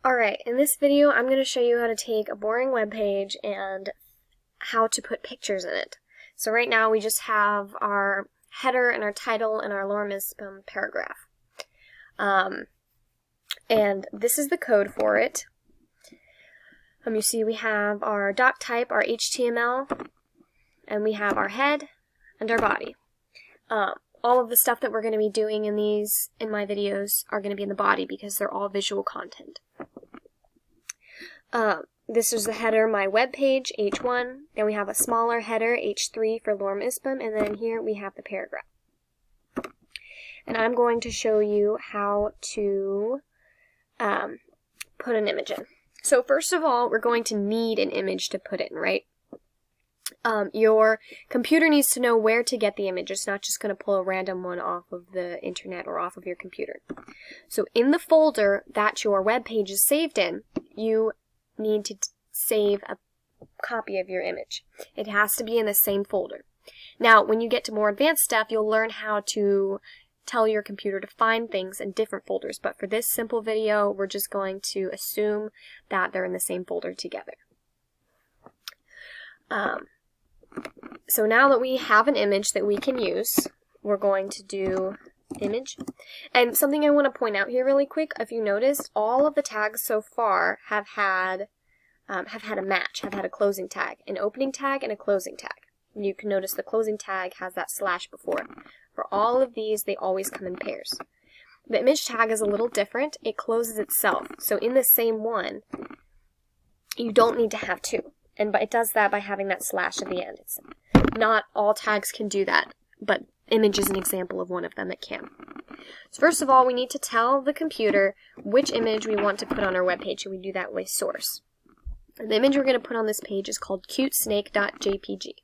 Alright, in this video I'm going to show you how to take a boring web page and how to put pictures in it. So right now we just have our header and our title and our lorem ipsum paragraph. And this is the code for it. You see we have our doc type, our HTML, and we have our head and our body. All of the stuff that we're going to be doing in my videos are going to be in the body because they're all visual content. This is the header, my web page, H1. Then we have a smaller header, H3 for lorem ipsum, and then here we have the paragraph. And I'm going to show you how to put an image in. So first of all, we're going to need an image to put in, right? Your computer needs to know where to get the image. It's not just going to pull a random one off of the internet or off of your computer. So in the folder that your web page is saved in, you need to save a copy of your image. It has to be in the same folder. Now, when you get to more advanced stuff, you'll learn how to tell your computer to find things in different folders. But for this simple video, we're just going to assume that they're in the same folder together. So now that we have an image that we can use, we're going to do image. And something I want to point out here really quick, if you noticed, all of the tags so far have had a match, have had a closing tag, an opening tag, and a closing tag. You can notice the closing tag has that slash before it. For all of these, they always come in pairs. The image tag is a little different. It closes itself. So in the same one, you don't need to have two. And it does that by having that slash at the end. Not all tags can do that, but image is an example of one of them that can. So first of all, we need to tell the computer which image we want to put on our web page, and we do that with source. And the image we're going to put on this page is called cutesnake.jpg.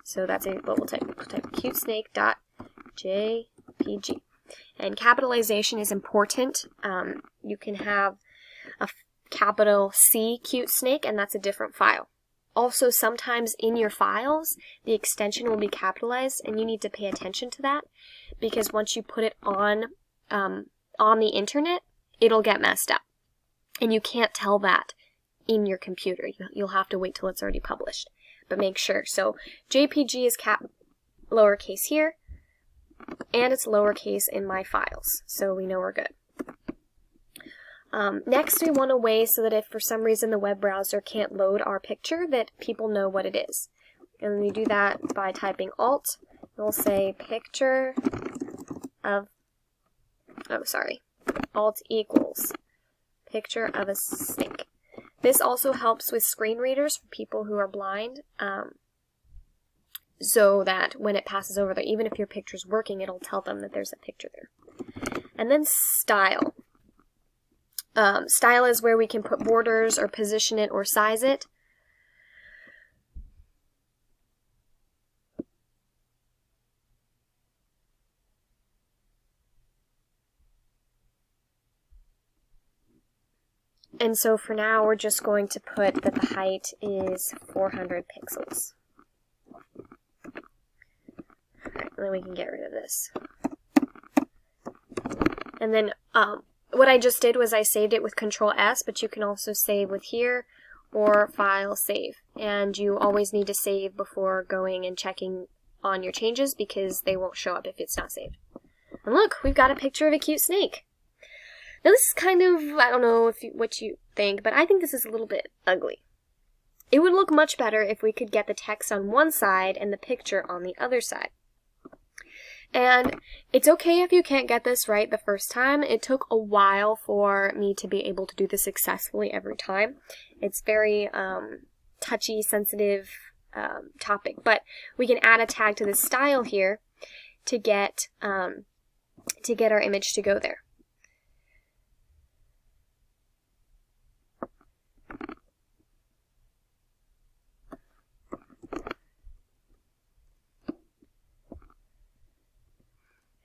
So that's what we'll type. We'll type cutesnake.jpg. And capitalization is important. You can have a capital C cute snake, and that's a different file. Also, sometimes in your files, the extension will be capitalized, and you need to pay attention to that, because once you put it on the internet, it'll get messed up. And you can't tell that in your computer. You'll have to wait till it's already published. But make sure. So, JPG is lowercase here, and it's lowercase in my files. So we know we're good. Next, we want a way so that if for some reason the web browser can't load our picture, that people know what it is. And we do that by typing Alt. We'll say picture of, Alt equals picture of a snake. This also helps with screen readers for people who are blind, so that when it passes over there, even if your picture's working, it'll tell them that there's a picture there. And then style. Style is where we can put borders or position it or size it. And so for now, we're just going to put that the height is 400 pixels. Alright, and then we can get rid of this. And then, what I just did was I saved it with Control S, but you can also save with here or File Save. And you always need to save before going and checking on your changes because they won't show up if it's not saved. And look, we've got a picture of a cute snake. Now this is kind of, I don't know what you think, but I think this is a little bit ugly. It would look much better if we could get the text on one side and the picture on the other side. And it's okay if you can't get this right the first time. It took a while for me to be able to do this successfully every time. It's very touchy, sensitive topic, but we can add a tag to this style here to get our image to go there.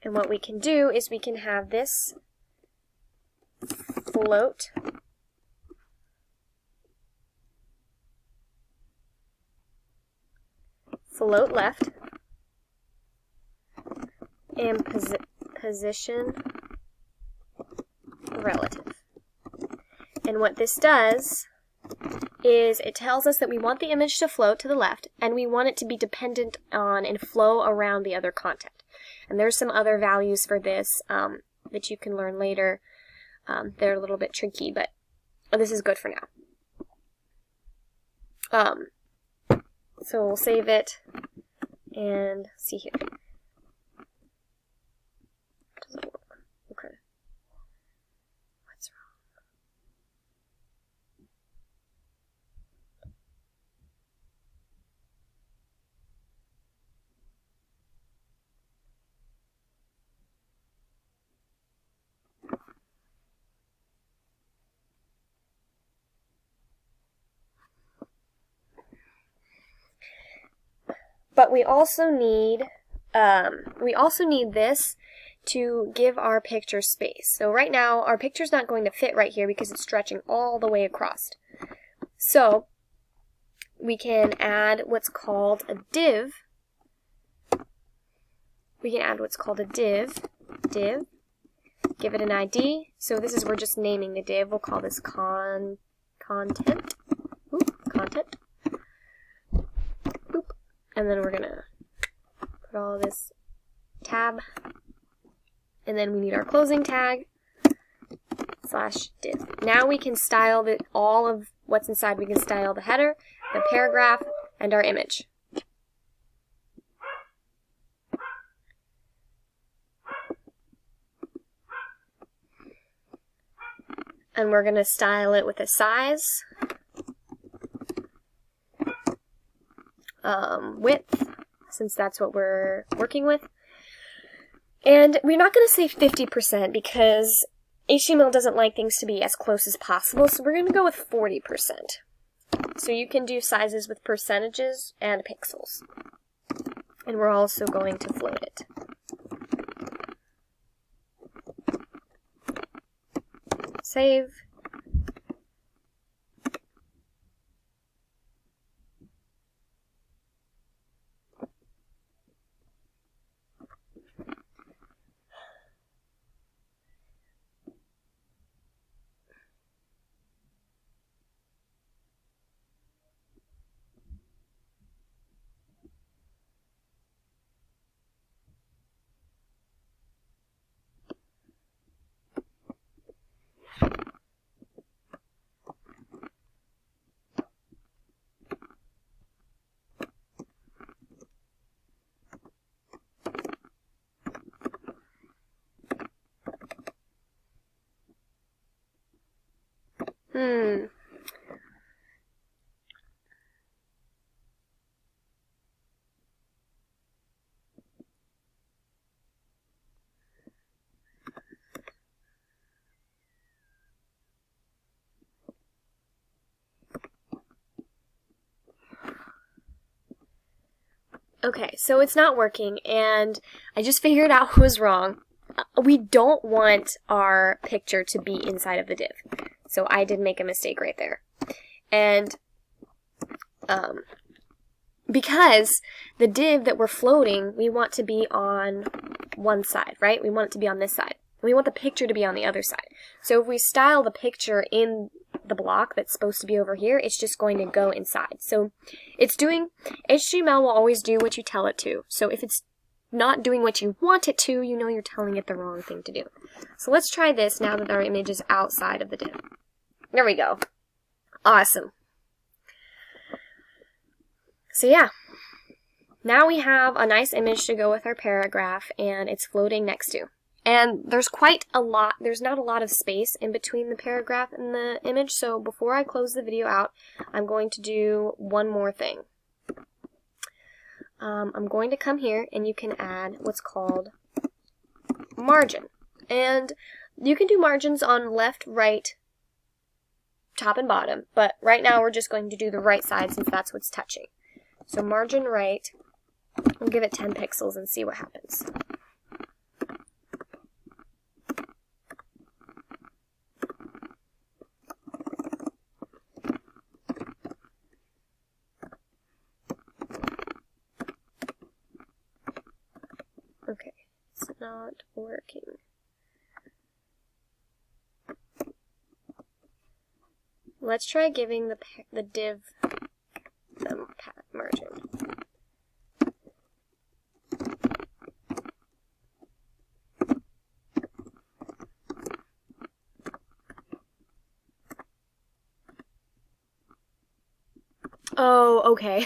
And what we can do is we can have this float left and position relative. And And what this does is it tells us that we want the image to float to the left, and we want it to be dependent on and flow around the other content. And there's some other values for this that you can learn later. They're a little bit tricky, but this is good for now. So we'll save it and see here. Doesn't work. Okay. What's wrong? But we also need this to give our picture space. So right now our picture's not going to fit right here because it's stretching all the way across. So we can add what's called a div. Give it an ID. So this is, we're just naming the div. We'll call this content. Content. Boop. And then we're gonna put all this tab. And then we need our closing tag /div. Now we can style all of what's inside. We can style the header, the paragraph, and our image. And we're going to style it with a size, width, since that's what we're working with. And we're not going to say 50% because HTML doesn't like things to be as close as possible, so we're going to go with 40%. So you can do sizes with percentages and pixels. And we're also going to float it. Save. Okay, so it's not working, and I just figured out who was wrong. We don't want our picture to be inside of the div. So I did make a mistake right there. And because the div that we're floating, we want to be on one side, right? We want it to be on this side. We want the picture to be on the other side. So if we style the picture in the block that's supposed to be over here, it's just going to go inside. So it's doing, HTML will always do what you tell it to. So if it's not doing what you want it to, you know you're telling it the wrong thing to do. So let's try this now that our image is outside of the div. There we go. Awesome. So yeah, now we have a nice image to go with our paragraph, and it's floating next to. And there's not a lot of space in between the paragraph and the image, so before I close the video out, I'm going to do one more thing. I'm going to come here, and you can add what's called margin. And you can do margins on left, right, top, and bottom, but right now we're just going to do the right side since that's what's touching. So margin right, we'll give it 10 pixels and see what happens. Okay, it's not working. Let's try giving the div the margin. Oh, okay.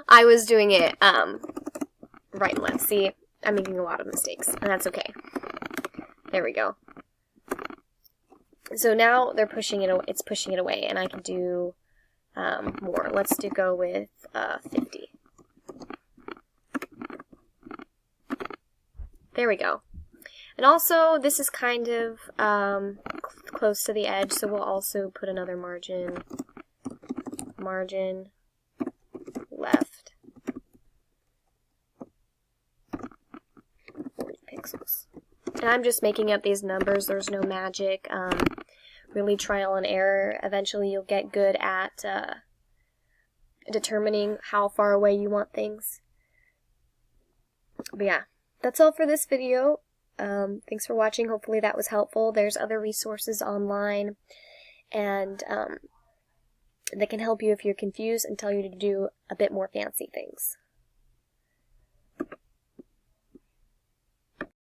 I was doing it right and left. See, I'm making a lot of mistakes, and that's okay. There we go. So now they're pushing it. It's pushing it away, and I can do more. Let's go with 50. There we go. And also, this is kind of close to the edge, so we'll also put another margin left 40 pixels. And I'm just making up these numbers. There's no magic. Really trial and error. Eventually you'll get good at determining how far away you want things. But yeah, that's all for this video. Thanks for watching. Hopefully that was helpful. There's other resources online and that can help you if you're confused and tell you to do a bit more fancy things.